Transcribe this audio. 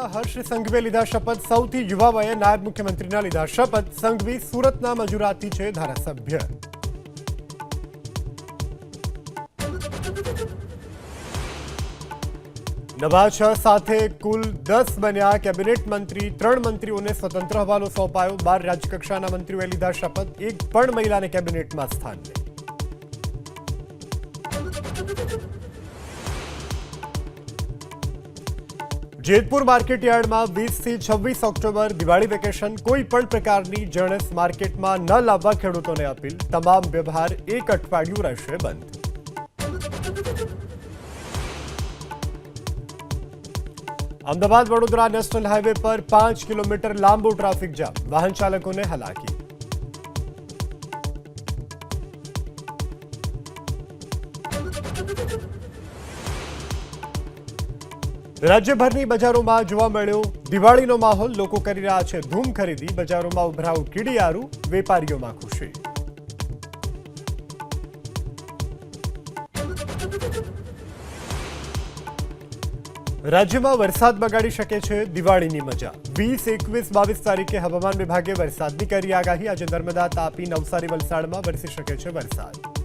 હર્ષ સંઘવીએ લીધા શપથ. સૌથી યુવા વયે નાયબ મુખ્યમંત્રીના લીધા શપથ. સંઘવી સુરતના મજૂરાથી છે ધારાસભ્ય. નવા 6 સાથે કુલ 10 બન્યા કેબિનેટ મંત્રી. 3 મંત્રીઓને સ્વતંત્ર હવાલો સોંપાયો. 12 રાજ્યકક્ષાના મંત્રીઓએ લીધા શપથ. એક પણ મહિલાને કેબિનેટમાં સ્થાન નહીં. જેતપુર માર્કેટ યાર્ડમાં 20 થી 26 ઓક્ટોબર દિવાળી વેકેશન. કોઈ પણ પ્રકારની જણસ માર્કેટમાં ન લાવવા ખેડૂતોને અપીલ. તમામ વ્યવહાર એક અઠવાડિયું રહેશે બંધ. અમદાવાદ વડોદરા નેશનલ હાઈવે પર 5 કિલોમીટર લાંબો ટ્રાફિક જામ. વાહન ચાલકોને હાલાકી. રાજ્યભરની બજારોમાં જોવા મળ્યો દિવાળીનો માહોલ. લોકો કરી રહ્યા છે ધૂમ ખરીદી. બજારોમાં ઉભરાયું કીડિયારું. વેપારીઓમાં ખુશી. રાજ્યમાં વરસાદ બગાડી શકે છે દિવાળીની મજા. 20, 21, 22 તારીખે હવામાન વિભાગે વરસાદની કરી આગાહી. આજે નર્મદા, તાપી, નવસારી, વલસાડમાં વરસી શકે છે વરસાદ.